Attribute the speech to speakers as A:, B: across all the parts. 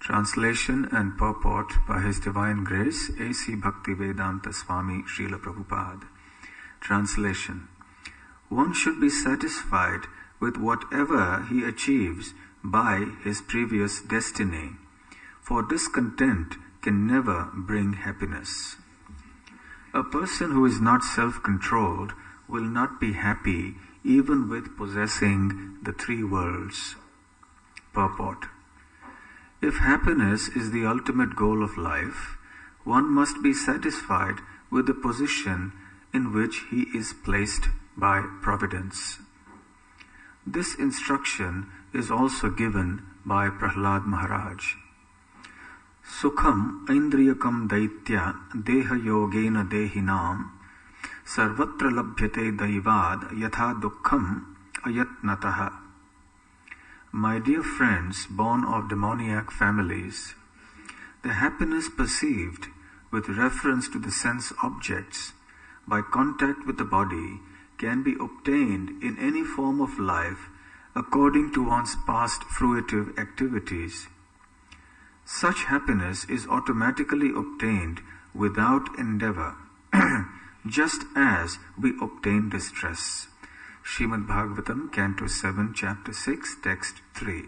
A: Translation and purport by His Divine Grace A.C. Bhakti Swami Srila Prabhupada. Translation. One should be satisfied with whatever he achieves by his previous destiny, for discontent can never bring happiness. A person who is not self-controlled will not be happy even with possessing the three worlds. Purport. If happiness is the ultimate goal of life, one must be satisfied with the position in which he is placed by Providence. This instruction is also given by Prahlad Maharaj. Sukham aindriyakam daitya deha yogena dehinam sarvatra labhyate daivad yatha dukkham ayatnataha. My dear friends born of demoniac families, the happiness perceived with reference to the sense objects by contact with the body can be obtained in any form of life according to one's past fruitive activities. Such happiness is automatically obtained without endeavor, just as we obtain distress. Srimad Bhagavatam, Canto 7, Chapter 6, Text 3.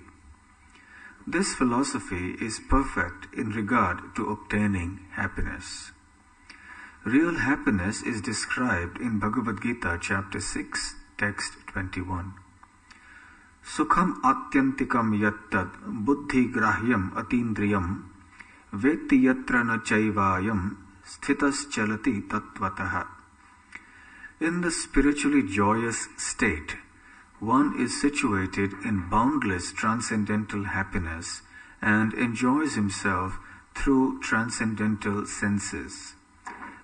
A: This philosophy is perfect in regard to obtaining happiness. Real happiness is described in Bhagavad Gita, Chapter 6, Text 21. Sukham atyantikam yattad buddhi grahyam atindriyam vetti yatra na chaivayam sthitas chalati tattvataha. In the spiritually joyous state, one is situated in boundless transcendental happiness and enjoys himself through transcendental senses.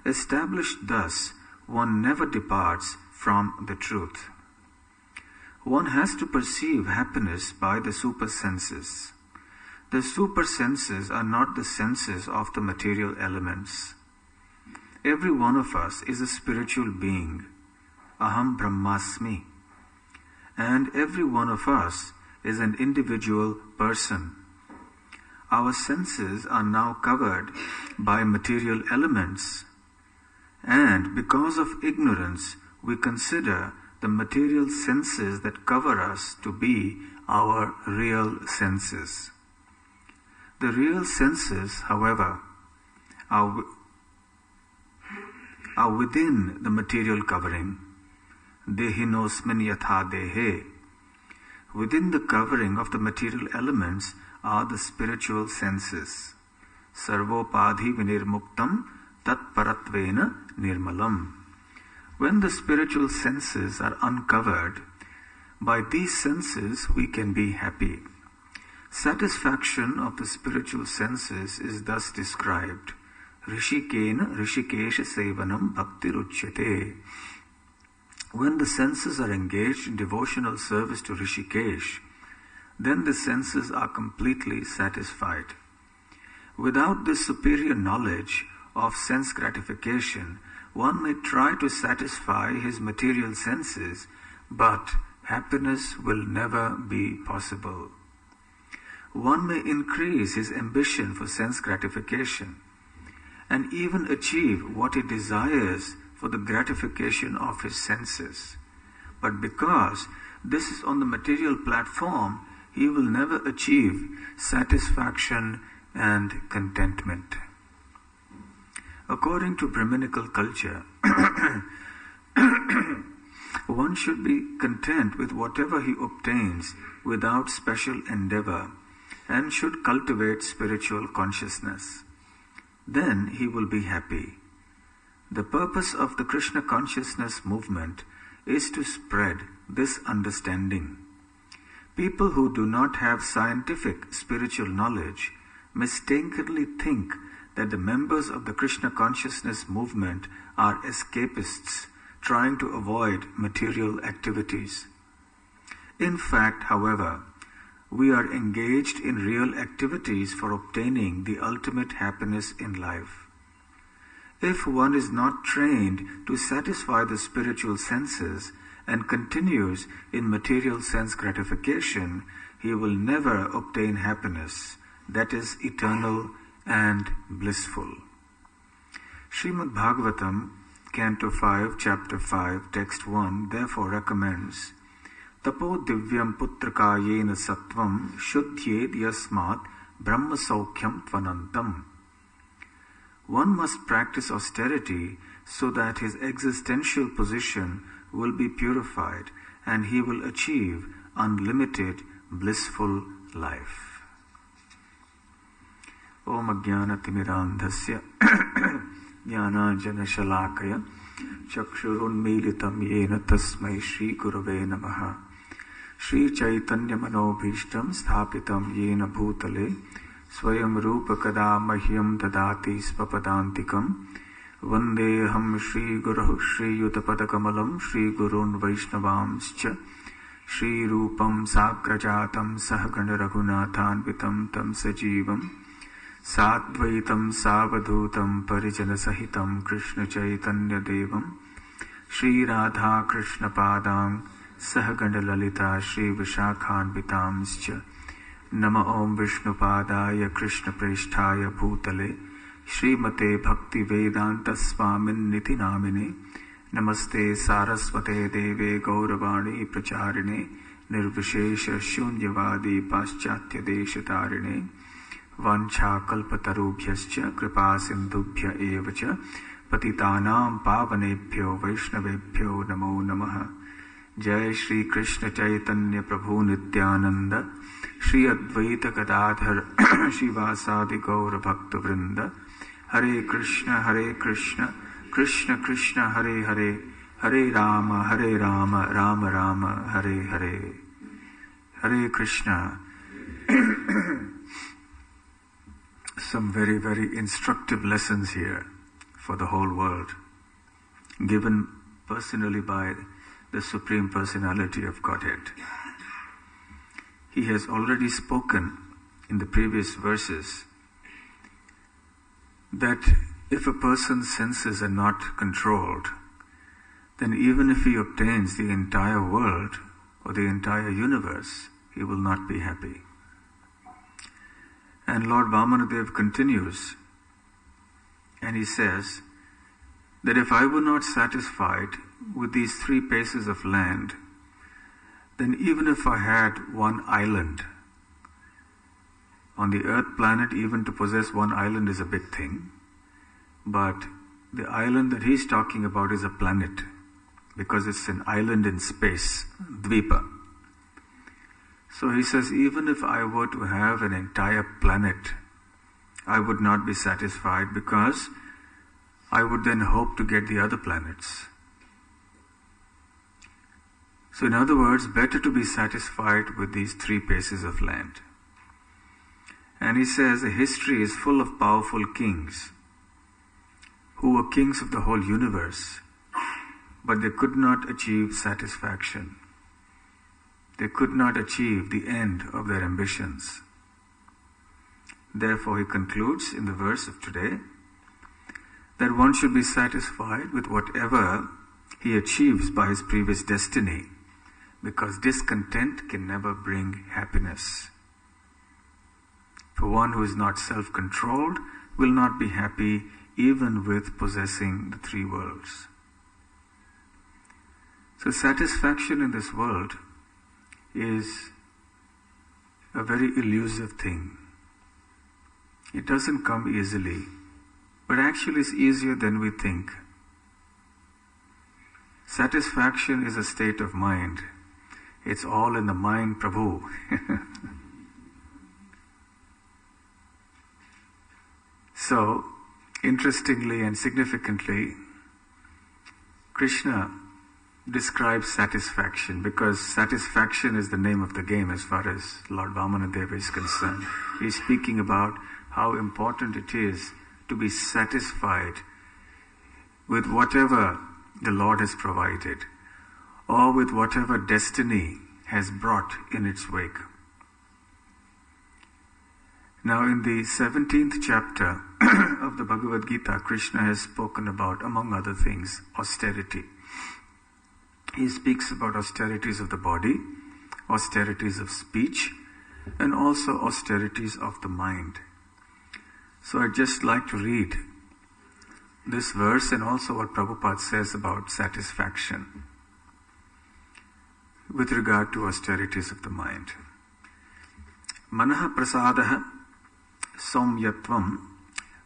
A: Established thus, one never departs from the truth. One has to perceive happiness by the super senses. The super senses are not the senses of the material elements. Every one of us is a spiritual being, Aham Brahmasmi, and every one of us is an individual person. Our senses are now covered by material elements, and because of ignorance, we consider the material senses that cover us to be our real senses. The real senses, however, are within the material covering. Dehinosmin yatha dehe. Within the covering of the material elements are the spiritual senses. Sarvopadhi vinirmuktam tat paratvena nirmalam. When the spiritual senses are uncovered, by these senses we can be happy. Satisfaction of the spiritual senses is thus described. Rishikena rishikesha sevanam bhakti ruchyate. When the senses are engaged in devotional service to Rishikesh, then the senses are completely satisfied. Without this superior knowledge of sense gratification, one may try to satisfy his material senses, but happiness will never be possible. One may increase his ambition for sense gratification and even achieve what he desires for the gratification of his senses. But because this is on the material platform, he will never achieve satisfaction and contentment. According to Brahminical culture, one should be content with whatever he obtains without special endeavor and should cultivate spiritual consciousness. Then he will be happy. The purpose of the Krishna consciousness movement is to spread this understanding. People who do not have scientific spiritual knowledge mistakenly think that the members of the Krishna consciousness movement are escapists trying to avoid material activities. In fact, however, we are engaged in real activities for obtaining the ultimate happiness in life. If one is not trained to satisfy the spiritual senses and continues in material sense gratification, he will never obtain happiness, that is eternal and blissful. Srimad Bhagavatam, Canto 5, Chapter 5, Text 1, therefore recommends Tapo divyam putrakayena sattvam shuddhyed yasmat brahma saukyam tvanantam. One must practice austerity so that his existential position will be purified and he will achieve unlimited blissful life. Om Ajnanatimirandhasya Jnananjana Shalakaya Chakshurunmilitam Yena Tasmai Shri Gurave Namaha. Shri Chaitanya Manobhishtam Sthapitam Yena Bhutale Swayam Rupa Kada Mahyam Dadati Svapadantikam Vandeham Shri Guru Shri Yutapadakamalam Shri Gurun Vaishnavamscha Shri Rupam Sakrajatam Sahagana Raghunathanvitam Tam Sajivam Sadvaitam Savadhutam Parijana Sahitam Krishna Chaitanya Devam Shri Radha Krishna Padang Sahagana Lalita Shri Vishakhanvitamscha Nama Om Vishnu Padaya Krishna Presthaya Bhutale Srimate Bhakti Vedanta Swamin Niti Namine Namaste Saraswate Deve Gauravani Pracharine Nirvishesha Shunyavadi Paschatya Deshatarine Vancha Kalpatarubhyascha Kripa Sindhubhya Evacha Patitanam Pavanebhyo Vaishnavebhyo Namo Namaha. Jai Shri Krishna Chaitanya Prabhu Nityananda Shri Advaita Gadadhar Shivasadi Gaura Bhakta Vrinda. Hare Krishna Krishna Krishna Hare Hare Hare Rama Rama Rama Hare Hare. Hare Krishna. Some very, very instructive lessons here for the whole world, given personally by the Supreme Personality of Godhead. He has already spoken in the previous verses that if a person's senses are not controlled, then even if he obtains the entire world or the entire universe, he will not be happy. And Lord Vamanadev continues, and he says that if I were not satisfied with these 3 paces of land, then even if I had one island, on the earth planet, even to possess one island is a big thing, but the island that he's talking about is a planet, because it's an island in space, Dvipa. So he says, even if I were to have an entire planet, I would not be satisfied, because I would then hope to get the other planets. So in other words, better to be satisfied with these 3 paces of land. And he says, history is full of powerful kings who were kings of the whole universe, but they could not achieve satisfaction. They could not achieve the end of their ambitions. Therefore, he concludes in the verse of today that one should be satisfied with whatever he achieves by his previous destiny, because discontent can never bring happiness. For one who is not self-controlled will not be happy even with possessing the 3 worlds. So satisfaction in this world is a very elusive thing. It doesn't come easily, but actually it's easier than we think. Satisfaction is a state of mind. It's all in the mind, Prabhu. So, interestingly and significantly, Krishna describes satisfaction, because satisfaction is the name of the game as far as Lord Vamanadeva is concerned. He's speaking about how important it is to be satisfied with whatever the Lord has provided, or with whatever destiny has brought in its wake. Now in the 17th chapter of the Bhagavad Gita, Krishna has spoken about, among other things, austerity. He speaks about austerities of the body, austerities of speech, and also austerities of the mind. So I'd just like to read this verse and also what Prabhupada says about satisfaction with regard to austerities of the mind. Manaha prasadaha somyatvam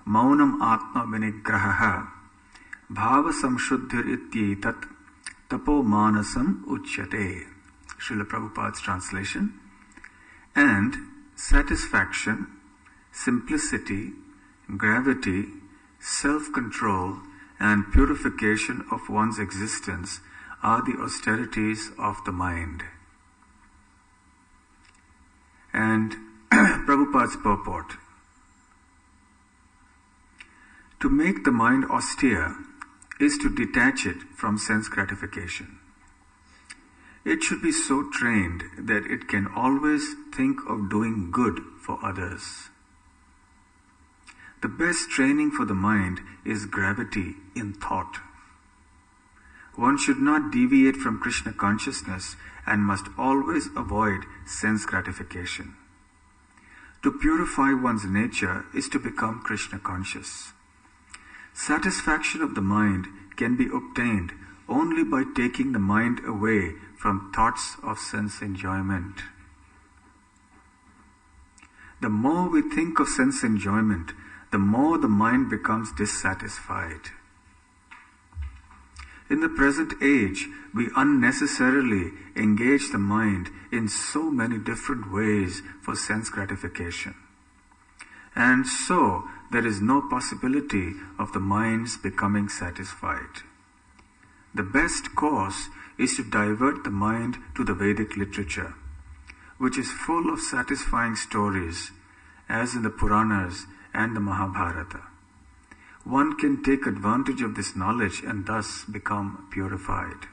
A: maunam atma vinigrahaha bhava samshuddhir ityetat tapo manasam uchyate. Srila Prabhupada's translation. And satisfaction, simplicity, gravity, self-control, and purification of one's existence are the austerities of the mind. And Prabhupada's purport. To make the mind austere is to detach it from sense gratification. It should be so trained that it can always think of doing good for others. The best training for the mind is gravity in thought. One should not deviate from Krishna consciousness and must always avoid sense gratification. To purify one's nature is to become Krishna conscious. Satisfaction of the mind can be obtained only by taking the mind away from thoughts of sense enjoyment. The more we think of sense enjoyment, the more the mind becomes dissatisfied. In the present age, we unnecessarily engage the mind in so many different ways for sense gratification. And so, there is no possibility of the mind's becoming satisfied. The best course is to divert the mind to the Vedic literature, which is full of satisfying stories, as in the Puranas and the Mahabharata. One can take advantage of this knowledge and thus become purified.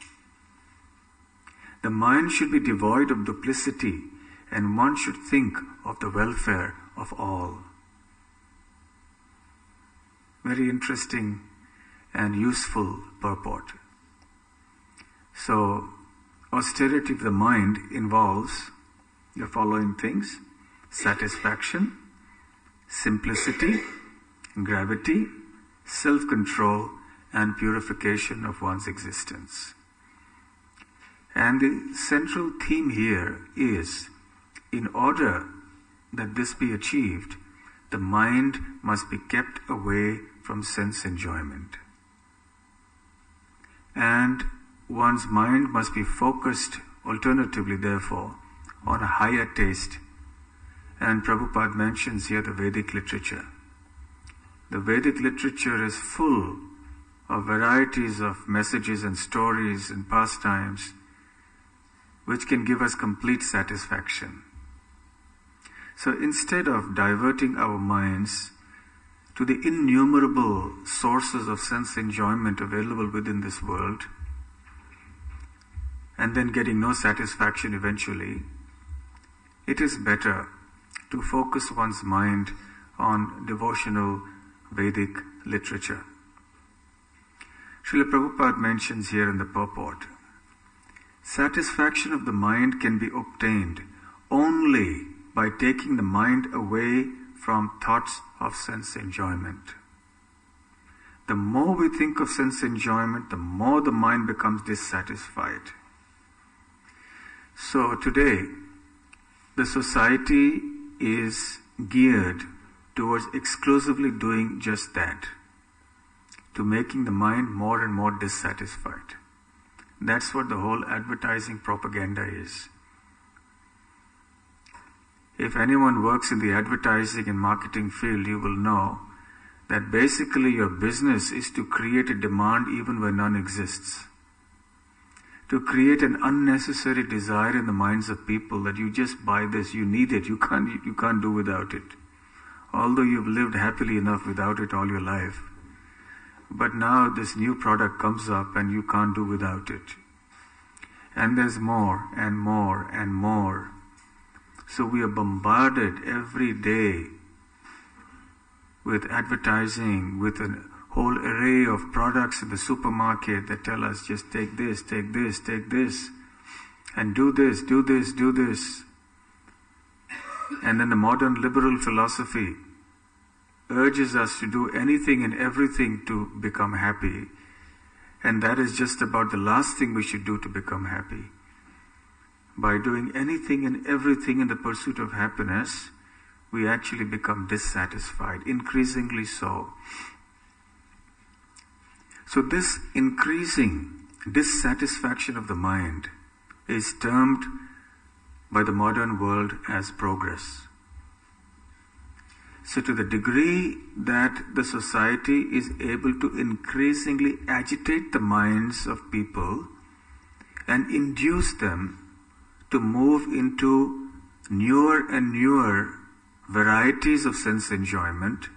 A: The mind should be devoid of duplicity, and one should think of the welfare of all. Very interesting and useful purport. So, austerity of the mind involves the following things: satisfaction, simplicity, gravity, self-control, and purification of one's existence. And the central theme here is, in order that this be achieved, the mind must be kept away from sense enjoyment. And one's mind must be focused, alternatively therefore, on a higher taste. And Prabhupada mentions here the Vedic literature. The Vedic literature is full of varieties of messages and stories and pastimes which can give us complete satisfaction. So instead of diverting our minds to the innumerable sources of sense enjoyment available within this world, and then getting no satisfaction eventually, it is better to focus one's mind on devotional Vedic literature. Srila Prabhupada mentions here in the purport, satisfaction of the mind can be obtained only by taking the mind away from thoughts of sense enjoyment. The more we think of sense enjoyment, the more the mind becomes dissatisfied. So today, the society is geared towards exclusively doing just that, to making the mind more and more dissatisfied. That's what the whole advertising propaganda is. If anyone works in the advertising and marketing field, you will know that basically your business is to create a demand even where none exists. To create an unnecessary desire in the minds of people that you just buy this, you need it, you can't do without it. Although you've lived happily enough without it all your life. But now this new product comes up and you can't do without it. And there's more and more and more. So we are bombarded every day with advertising, with a whole array of products in the supermarket that tell us just take this, take this, take this, and do this, do this, do this. And then the modern liberal philosophy urges us to do anything and everything to become happy. And that is just about the last thing we should do to become happy. By doing anything and everything in the pursuit of happiness, we actually become dissatisfied, increasingly so. So this increasing dissatisfaction of the mind is termed by the modern world as progress. So to the degree that the society is able to increasingly agitate the minds of people and induce them to move into newer and newer varieties of sense enjoyment,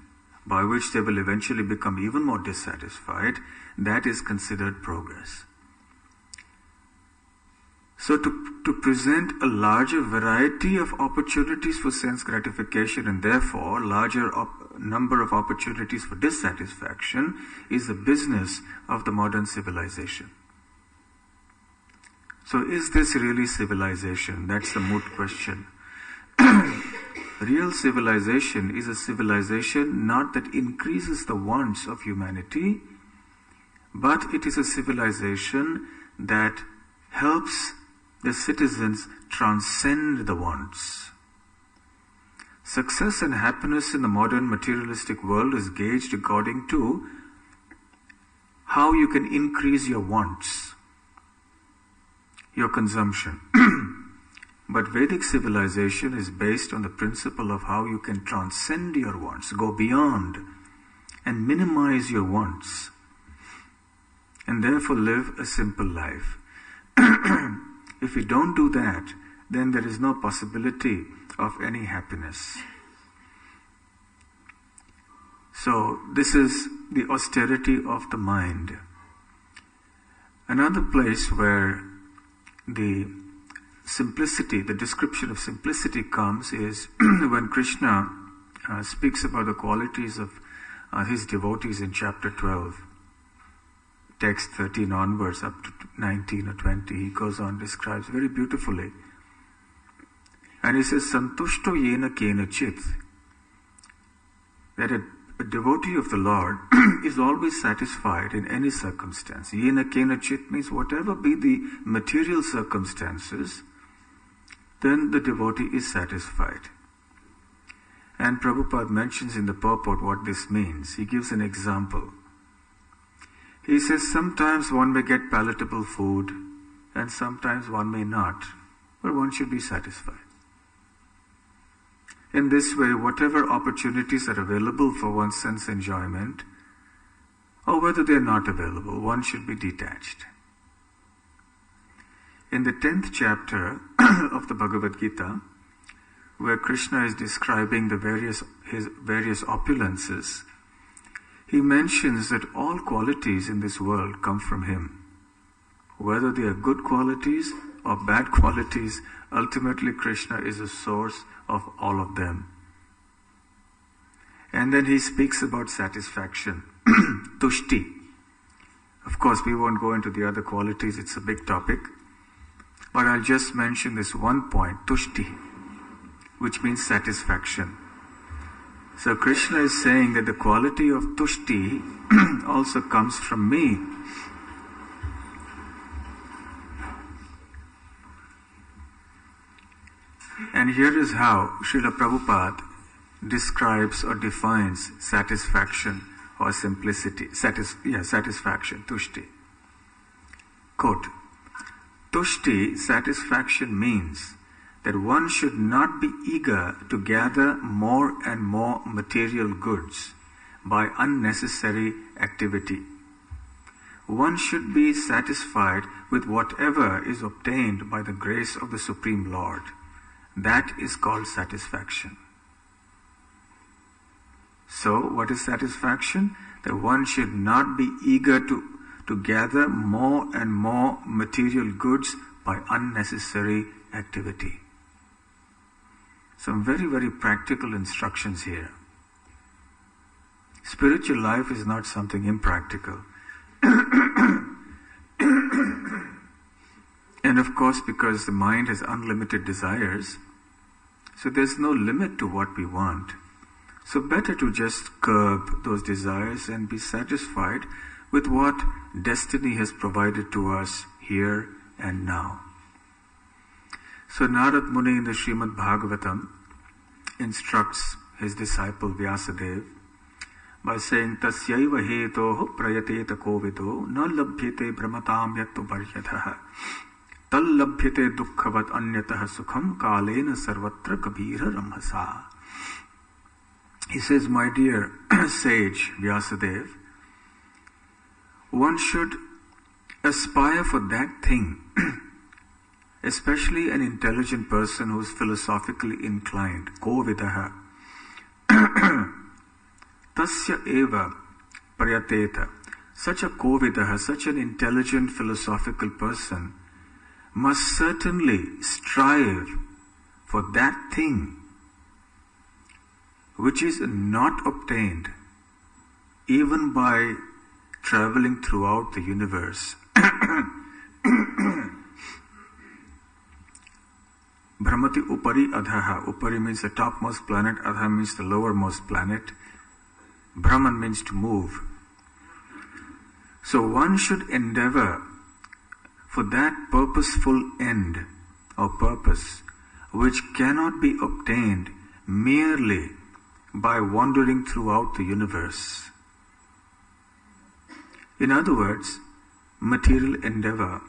A: by which they will eventually become even more dissatisfied, that is considered progress. So to present a larger variety of opportunities for sense gratification and therefore larger number of opportunities for dissatisfaction is the business of the modern civilization. So is this really civilization? That's the moot question. Real civilization is a civilization not that increases the wants of humanity, but it is a civilization that helps the citizens transcend the wants. Success and happiness in the modern materialistic world is gauged according to how you can increase your wants, your consumption. But Vedic civilization is based on the principle of how you can transcend your wants, go beyond and minimize your wants, and therefore live a simple life. If we don't do that, then there is no possibility of any happiness. So this is the austerity of the mind. Another place where the simplicity, the description of simplicity comes is when Krishna speaks about the qualities of his devotees in chapter 12. Text 13 onwards up to 19 or 20, he goes on, describes very beautifully. And he says, Santushto yena kena chit, that a devotee of the Lord is always satisfied in any circumstance. Yena kena chit means whatever be the material circumstances, then the devotee is satisfied. And Prabhupada mentions in the purport what this means. He gives an example. He says sometimes one may get palatable food and sometimes one may not, but one should be satisfied. In this way, whatever opportunities are available for one's sense enjoyment, or whether they are not available, one should be detached. In the 10th chapter of the Bhagavad Gita, where Krishna is describing his various opulences, he mentions that all qualities in this world come from him. Whether they are good qualities or bad qualities, ultimately Krishna is the source of all of them. And then he speaks about satisfaction, tushti. Of course, we won't go into the other qualities, it's a big topic. But I'll just mention this one point, tushti, which means satisfaction. So Krishna is saying that the quality of tushti also comes from me. And here is how Srila Prabhupada describes or defines satisfaction or simplicity. Satisfaction, tushti. Quote, tushti, satisfaction means that one should not be eager to gather more and more material goods by unnecessary activity. One should be satisfied with whatever is obtained by the grace of the Supreme Lord. That is called satisfaction. So, what is satisfaction? That one should not be eager to gather more and more material goods by unnecessary activity. Some very, very practical instructions here. Spiritual life is not something impractical. And of course, because the mind has unlimited desires, So there's no limit to what we want. So better to just curb those desires and be satisfied with what destiny has provided to us here and now. So Narad Muni in the Srimad Bhagavatam instructs his disciple Vyasadeva by saying, Tasyaiva hetoh prayateta kovido na labhyate brahmatam yattu paryatah tal labhyate dukkhavat anyatah sukham kalena sarvatra kabira ramhasa. He says, my dear sage Vyasadeva, one should aspire for that thing, especially an intelligent person who is philosophically inclined, kovidaha. Tasya eva prayateta. Such a kovidaha, such an intelligent philosophical person must certainly strive for that thing which is not obtained even by traveling throughout the universe. Brahmati upari adhaha. Upari means the topmost planet, adha means the lowermost planet. Brahman means to move. So one should endeavor for that purposeful end or purpose which cannot be obtained merely by wandering throughout the universe. In other words, material endeavor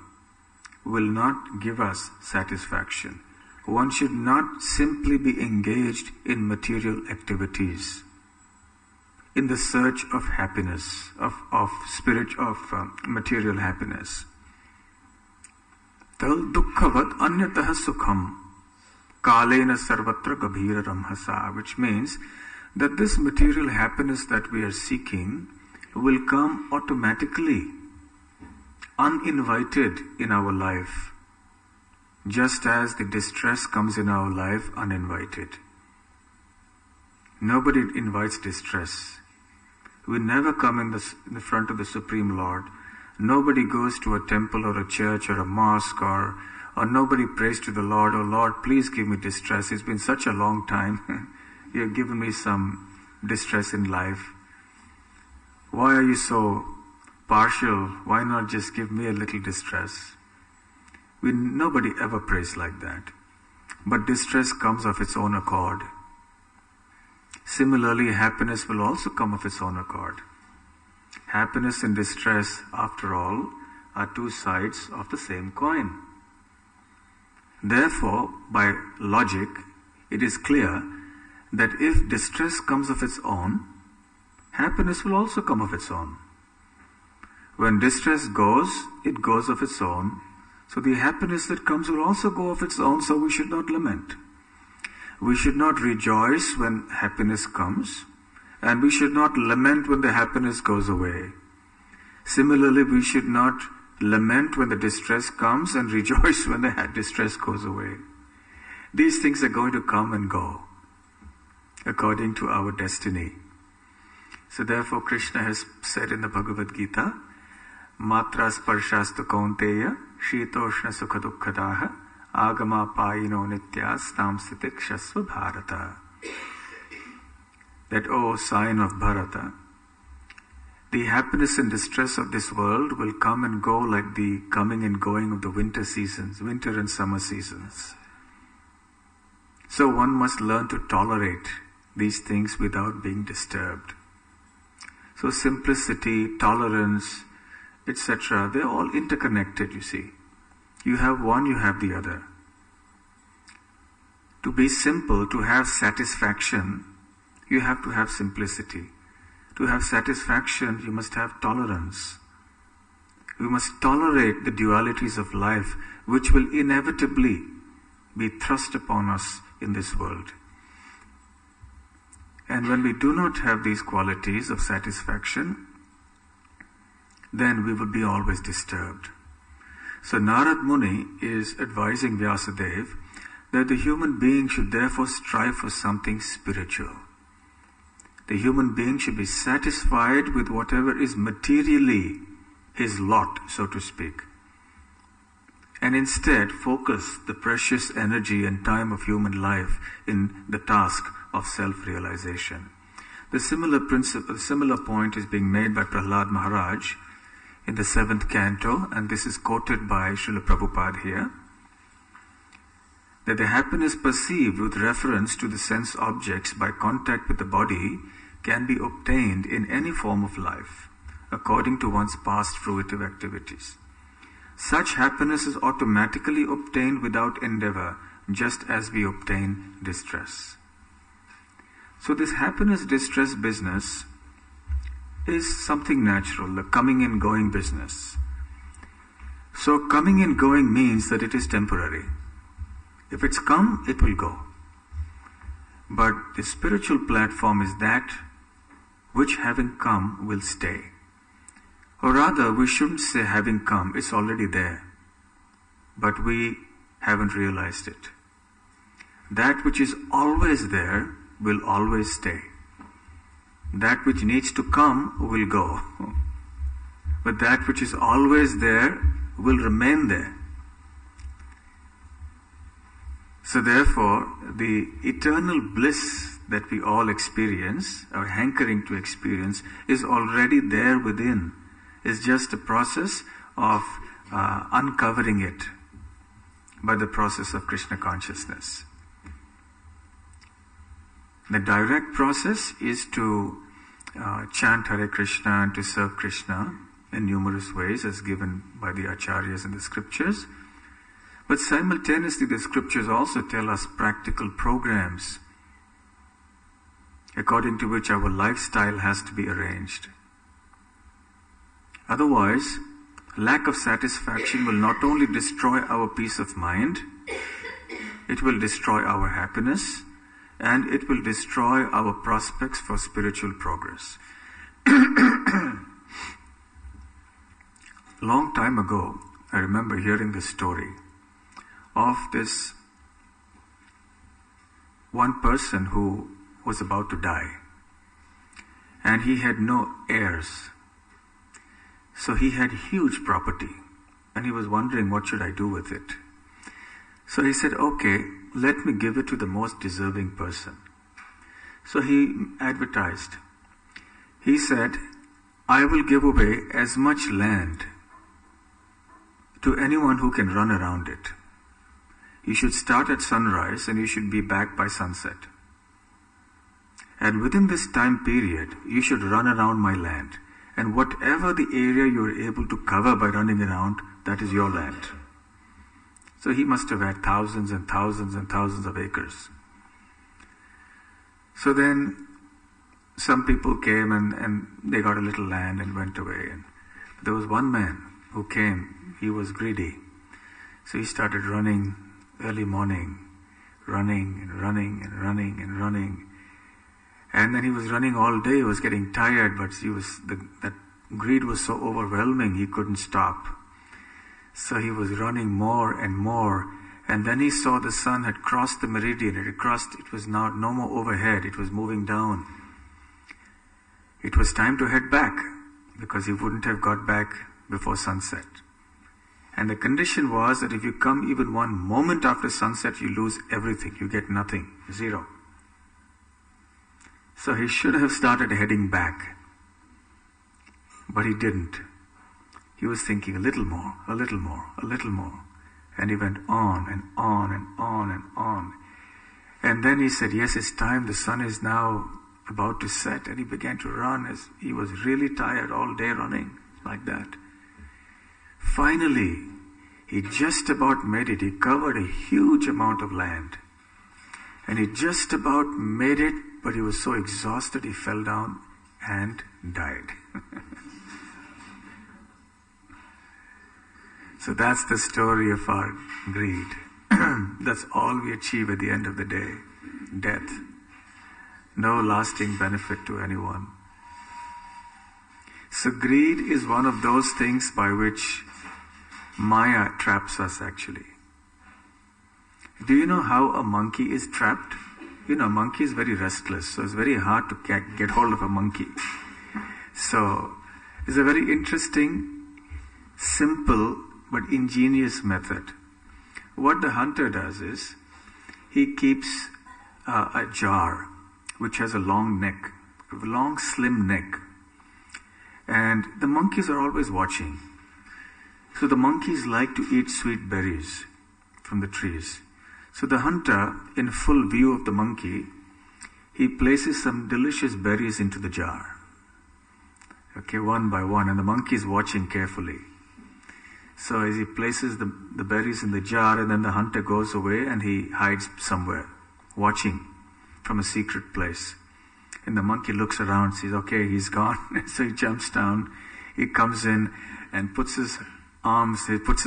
A: will not give us satisfaction. One should not simply be engaged in material activities in the search of happiness, of material happiness. Tal dukkhavat anyatah sukham kalena sarvatra gabhira ramhasa, which means that this material happiness that we are seeking will come automatically, uninvited in our life, just as the distress comes in our life uninvited. Nobody invites distress. We never come in the front of the Supreme Lord. Nobody goes to a temple or a church or a mosque or nobody prays to the Lord, oh Lord, please give me distress. It's been such a long time. You have given me some distress in life. Why are you so partial? Why not just give me a little distress? Nobody ever prays like that. But distress comes of its own accord. Similarly, happiness will also come of its own accord. Happiness and distress, after all, are two sides of the same coin. Therefore, by logic, it is clear that if distress comes of its own, happiness will also come of its own. When distress goes, it goes of its own. So the happiness that comes will also go of its own, so we should not lament. We should not rejoice when happiness comes, and we should not lament when the happiness goes away. Similarly, we should not lament when the distress comes and rejoice when the distress goes away. These things are going to come and go according to our destiny. So therefore Krishna has said in the Bhagavad Gita, Matra sparshastu kaunteya shitoshna sukha dukkhadaha agama payino nityas tam sitikshasva bharata. That, O sign of Bharata, the happiness and distress of this world will come and go like the coming and going of the winter seasons, winter and summer seasons. So one must learn to tolerate these things without being disturbed. So simplicity, tolerance, etc., they're all interconnected, you see. You have one, you have the other. To be simple, to have satisfaction, you have to have simplicity. To have satisfaction, you must have tolerance. We must tolerate the dualities of life, which will inevitably be thrust upon us in this world. And when we do not have these qualities of satisfaction, then we will be always disturbed. So Narad Muni is advising Vyasadeva that the human being should therefore strive for something spiritual. The human being should be satisfied with whatever is materially his lot, so to speak. and instead focus the precious energy and time of human life in the task of self-realization. The similar point is being made by Prahlad Maharaj in the 7th canto, and this is quoted by Srila Prabhupada here, that the happiness perceived with reference to the sense objects by contact with the body can be obtained in any form of life, according to one's past fruitive activities. Such happiness is automatically obtained without endeavor, just as we obtain distress. So this happiness-distress business is something natural, the coming and going business. So coming and going means that it is temporary. If it's come, it will go. But the spiritual platform is that which having come will stay. Or rather, we shouldn't say having come, it's already there. But we haven't realized it. That which is always there will always stay. That which needs to come will go. But that which is always there will remain there. So therefore, the eternal bliss that we all experience, or hankering to experience, is already there within. It's just a process of uncovering it by the process of Krishna consciousness. The direct process is to chant Hare Krishna and to serve Krishna in numerous ways as given by the acharyas in the scriptures. But simultaneously the scriptures also tell us practical programs according to which our lifestyle has to be arranged. Otherwise, lack of satisfaction will not only destroy our peace of mind, it will destroy our happiness, and it will destroy our prospects for spiritual progress. Long time ago, I remember hearing this story of this one person who was about to die, and he had no heirs. So he had huge property, and he was wondering, what should I do with it? So he said, okay, let me give it to the most deserving person. So he advertised. He said, I will give away as much land to anyone who can run around it. You should start at sunrise and you should be back by sunset. And within this time period, you should run around my land. And whatever the area you are able to cover by running around, that is your land. So he must have had thousands and thousands and thousands of acres. So then some people came and they got a little land and went away. And there was one man who came, he was greedy. So he started running early morning, running and running and running and running. And then he was running all day, he was getting tired, but that greed was so overwhelming, he couldn't stop. So he was running more and more, and then he saw the sun had crossed the meridian, it was now no more overhead, it was moving down. It was time to head back, because he wouldn't have got back before sunset. And the condition was that if you come even one moment after sunset, you lose everything, you get nothing, zero. So he should have started heading back. But he didn't. He was thinking a little more, a little more, a little more. And he went on and on and on and on. And then he said, yes, it's time, the sun is now about to set. And he began to run as he was really tired all day running like that. Finally, he just about made it. He covered a huge amount of land. And he just about made it, but he was so exhausted he fell down and died. So that's the story of our greed. That's all we achieve at the end of the day. Death. No lasting benefit to anyone. So greed is one of those things by which Maya traps us actually. Do you know how a monkey is trapped? You know, a monkey is very restless, so it's very hard to get hold of a monkey. So, it's a very interesting, simple, but ingenious method. What the hunter does is, he keeps a jar which has a long neck, a long slim neck. And the monkeys are always watching. So the monkeys like to eat sweet berries from the trees. So the hunter, in full view of the monkey, he places some delicious berries into the jar. Okay, one by one, and the monkey is watching carefully. So as he places the berries in the jar, and then the hunter goes away and he hides somewhere, watching from a secret place. And the monkey looks around, sees, okay, he's gone. So he jumps down, he comes in and puts his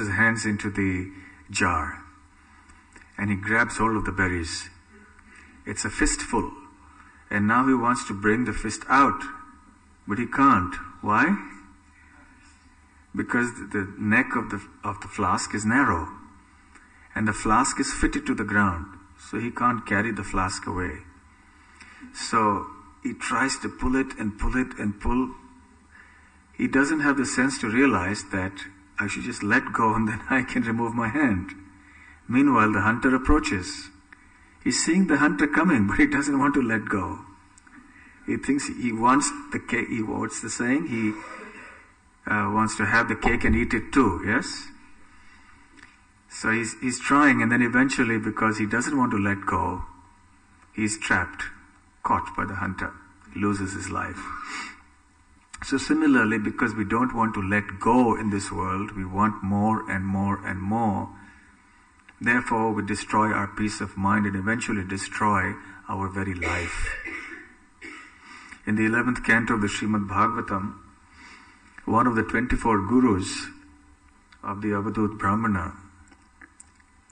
A: hands into the jar. And he grabs hold of the berries. It's a fistful. And now he wants to bring the fist out. But he can't. Why? Because the neck of the flask is narrow. And the flask is fitted to the ground. So he can't carry the flask away. So he tries to pull it and pull it and pull. He doesn't have the sense to realize that I should just let go and then I can remove my hand. Meanwhile, the hunter approaches. He's seeing the hunter coming, but he doesn't want to let go. He thinks he wants the cake. What's the saying? He wants to have the cake and eat it too, yes? So he's trying, and then eventually, because he doesn't want to let go, he's trapped, caught by the hunter. He loses his life. So similarly, because we don't want to let go in this world, we want more and more and more. Therefore, we destroy our peace of mind and eventually destroy our very life. In the 11th canto of the Srimad Bhagavatam, one of the 24 gurus of the Avadhut Brahmana,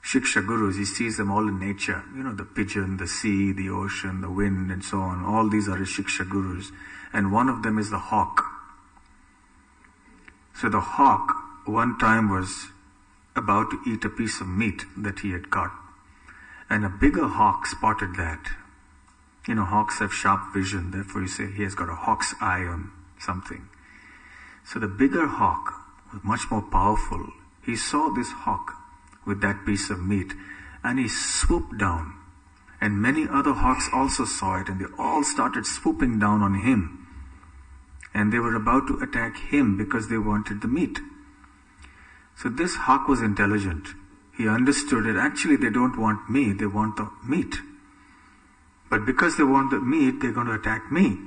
A: Shiksha gurus, he sees them all in nature. You know, the pigeon, the sea, the ocean, the wind, and so on. All these are his Shiksha gurus. And one of them is the hawk. So the hawk one time was about to eat a piece of meat that he had caught. And a bigger hawk spotted that. You know, hawks have sharp vision, therefore you say he has got a hawk's eye on something. So the bigger hawk was much more powerful. He saw this hawk with that piece of meat and he swooped down. And many other hawks also saw it and they all started swooping down on him. And they were about to attack him because they wanted the meat. So this hawk was intelligent. He understood that actually they don't want me, they want the meat. But because they want the meat, they're going to attack me.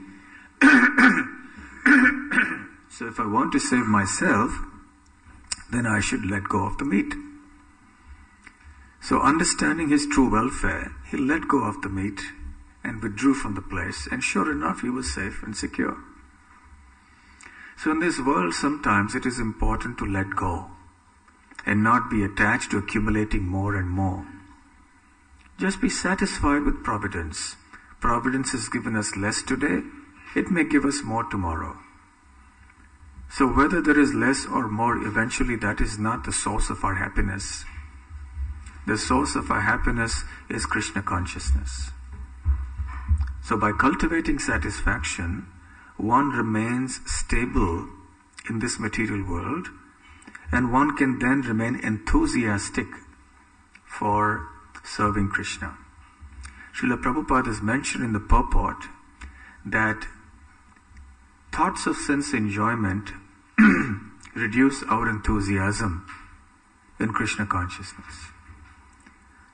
A: So if I want to save myself, then I should let go of the meat. So understanding his true welfare, he let go of the meat and withdrew from the place. And sure enough, he was safe and secure. So in this world, sometimes it is important to let go and not be attached to accumulating more and more. Just be satisfied with providence. Providence has given us less today, it may give us more tomorrow. So whether there is less or more, eventually that is not the source of our happiness. The source of our happiness is Krishna consciousness. So by cultivating satisfaction, one remains stable in this material world, and one can then remain enthusiastic for serving Krishna. Srila Prabhupada has mentioned in the purport that thoughts of sense enjoyment reduce our enthusiasm in Krishna consciousness.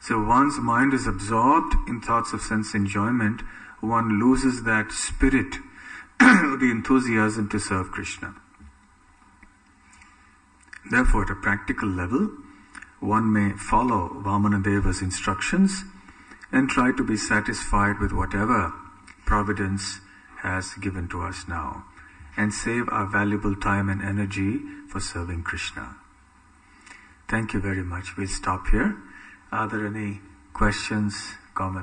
A: So one's mind is absorbed in thoughts of sense enjoyment, one loses that spirit, the enthusiasm to serve Krishna. Therefore, at a practical level, one may follow Vamanadeva's instructions and try to be satisfied with whatever providence has given to us now and save our valuable time and energy for serving Krishna. Thank you very much. We'll stop here. Are there any questions, comments?